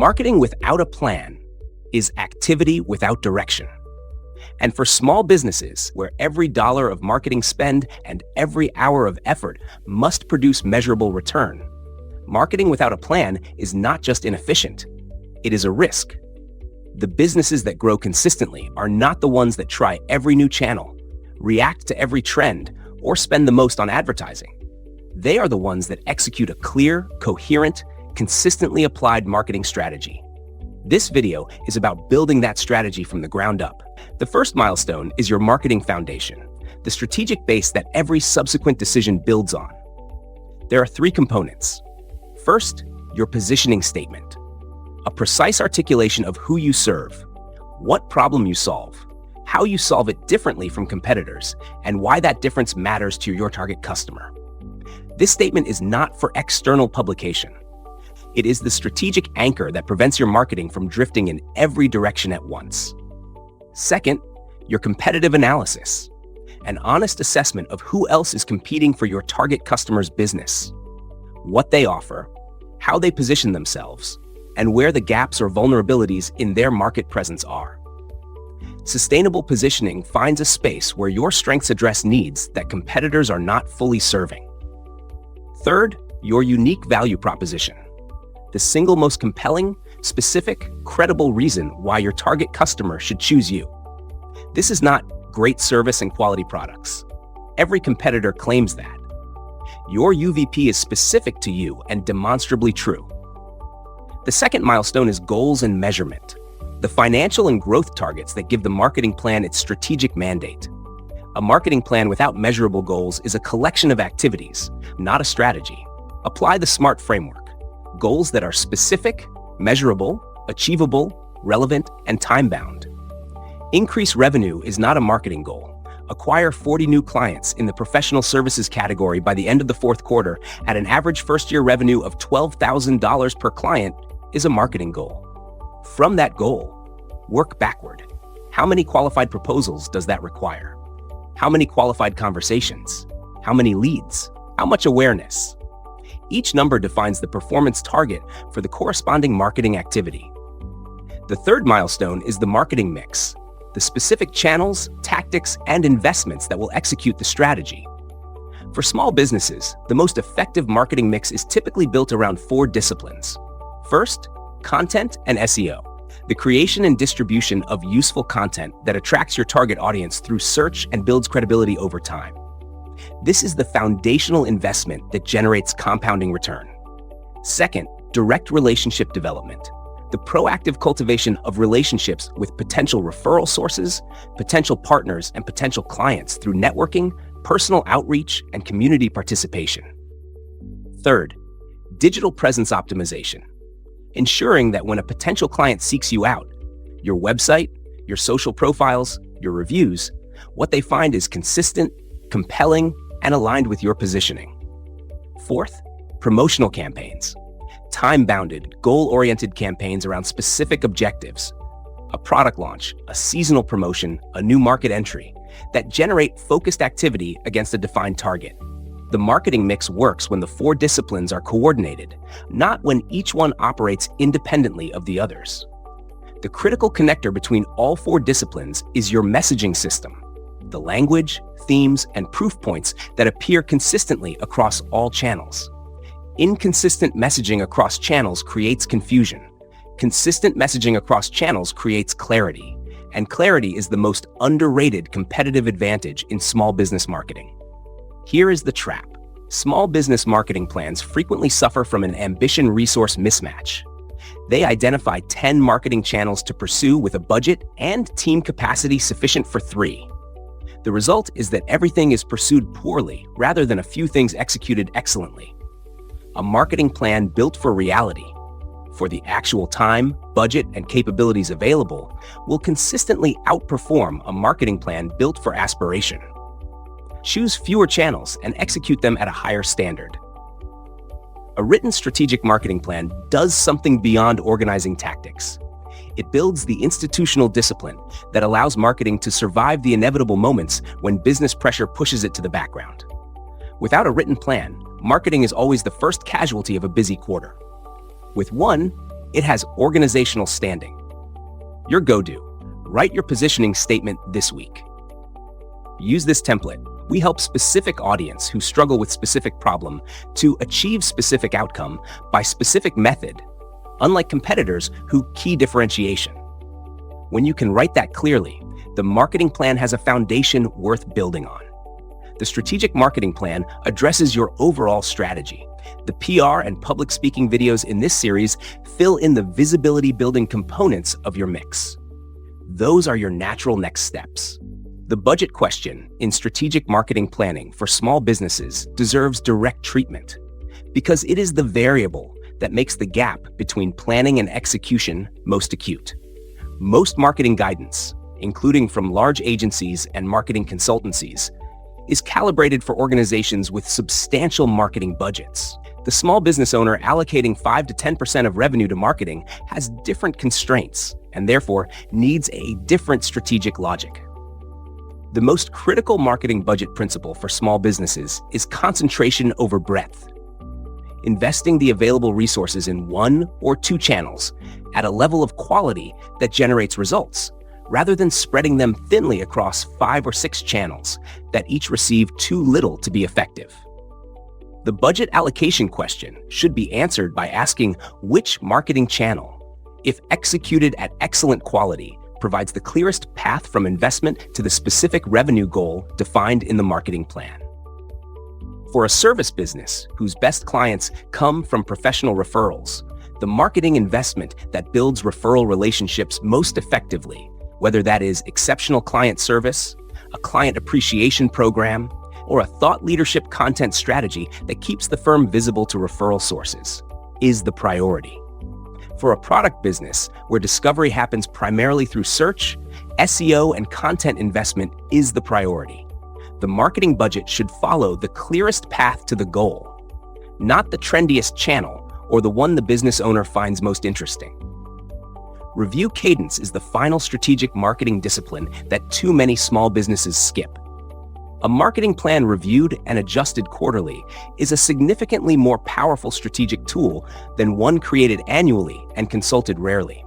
Marketing without a plan is activity without direction. And for small businesses, where every dollar of marketing spend and every hour of effort must produce measurable return, marketing without a plan is not just inefficient, it is a risk. The businesses that grow consistently are not the ones that try every new channel, react to every trend, or spend the most on advertising. They are the ones that execute a clear, coherent, consistently applied marketing strategy. This video is about building that strategy from the ground up. The first milestone is your marketing foundation, the strategic base that every subsequent decision builds on. There are three components. First, your positioning statement, a precise articulation of who you serve, what problem you solve, how you solve it differently from competitors, and why that difference matters to your target customer. This statement is not for external publication. It is the strategic anchor that prevents your marketing from drifting in every direction at once. Second, your competitive analysis, an honest assessment of who else is competing for your target customer's business, what they offer, how they position themselves, and where the gaps or vulnerabilities in their market presence are. Sustainable positioning finds a space where your strengths address needs that competitors are not fully serving. Third, your unique value proposition, the single most compelling, specific, credible reason why your target customer should choose you. This is not great service and quality products. Every competitor claims that. Your UVP is specific to you and demonstrably true. The second milestone is goals and measurement, the financial and growth targets that give the marketing plan its strategic mandate. A marketing plan without measurable goals is a collection of activities, not a strategy. Apply the SMART framework. Goals that are specific, measurable, achievable, relevant, and time-bound. Increase revenue is not a marketing goal. Acquire 40 new clients in the professional services category by the end of the fourth quarter at an average first-year revenue of $12,000 per client is a marketing goal. From that goal, work backward. How many qualified proposals does that require? How many qualified conversations? How many leads? How much awareness? Each number defines the performance target for the corresponding marketing activity. The third milestone is the marketing mix, the specific channels, tactics, and investments that will execute the strategy. For small businesses, the most effective marketing mix is typically built around four disciplines. First, content and SEO, the creation and distribution of useful content that attracts your target audience through search and builds credibility over time. This is the foundational investment that generates compounding return. Second, direct relationship development, the proactive cultivation of relationships with potential referral sources, potential partners, and potential clients through networking, personal outreach, and community participation. Third, digital presence optimization, ensuring that when a potential client seeks you out, your website, your social profiles, your reviews, what they find is consistent, compelling, and aligned with your positioning. Fourth, promotional campaigns, time-bounded, goal-oriented campaigns around specific objectives, a product launch, a seasonal promotion, a new market entry, that generate focused activity against a defined target. The marketing mix works when the four disciplines are coordinated, not when each one operates independently of the others. The critical connector between all four disciplines is your messaging system, the language, themes, and proof points that appear consistently across all channels. Inconsistent messaging across channels creates confusion. Consistent messaging across channels creates clarity, and clarity is the most underrated competitive advantage in small business marketing. Here is the trap. Small business marketing plans frequently suffer from an ambition-resource mismatch. They identify 10 marketing channels to pursue with a budget and team capacity sufficient for 3. The result is that everything is pursued poorly rather than a few things executed excellently. A marketing plan built for reality, for the actual time, budget, and capabilities available, will consistently outperform a marketing plan built for aspiration. Choose fewer channels and execute them at a higher standard. A written strategic marketing plan does something beyond organizing tactics. It builds the institutional discipline that allows marketing to survive the inevitable moments when business pressure pushes it to the background. Without a written plan, marketing is always the first casualty of a busy quarter. With one, It has organizational standing. Your go-to. Write your positioning statement this week. Use this template. We help specific audience who struggle with specific problem to achieve specific outcome by specific method, unlike competitors who key differentiation. When you can write that clearly, the marketing plan has a foundation worth building on. The strategic marketing plan addresses your overall strategy. The PR and public speaking videos in this series fill in the visibility building components of your mix. Those are your natural next steps. The budget question in strategic marketing planning for small businesses deserves direct treatment because it is the variable that makes the gap between planning and execution most acute. Most marketing guidance, including from large agencies and marketing consultancies, is calibrated for organizations with substantial marketing budgets. The small business owner allocating 5 to 10% of revenue to marketing has different constraints and therefore needs a different strategic logic. The most critical marketing budget principle for small businesses is concentration over breadth. Investing the available resources in 1 or 2 channels at a level of quality that generates results, rather than spreading them thinly across 5 or 6 channels that each receive too little to be effective. The budget allocation question should be answered by asking which marketing channel, if executed at excellent quality, provides the clearest path from investment to the specific revenue goal defined in the marketing plan. For a service business whose best clients come from professional referrals, the marketing investment that builds referral relationships most effectively, whether that is exceptional client service, a client appreciation program, or a thought leadership content strategy that keeps the firm visible to referral sources, is the priority. For a product business where discovery happens primarily through search, SEO and content investment is the priority. The marketing budget should follow the clearest path to the goal, not the trendiest channel or the one the business owner finds most interesting. Review cadence is the final strategic marketing discipline that too many small businesses skip. A marketing plan reviewed and adjusted quarterly is a significantly more powerful strategic tool than one created annually and consulted rarely.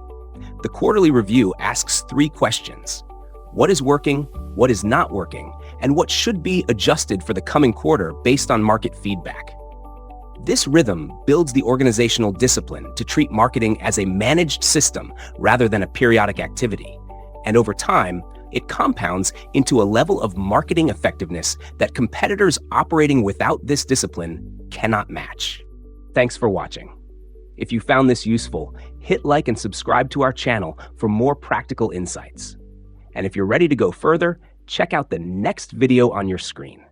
The quarterly review asks 3 questions: what is working, what is not working, and what should be adjusted for the coming quarter based on market feedback. This rhythm builds the organizational discipline to treat marketing as a managed system rather than a periodic activity, and over time, it compounds into a level of marketing effectiveness that competitors operating without this discipline cannot match. Thanks for watching. If you found this useful, hit like and subscribe to our channel for more practical insights. And if you're ready to go further, check out the next video on your screen.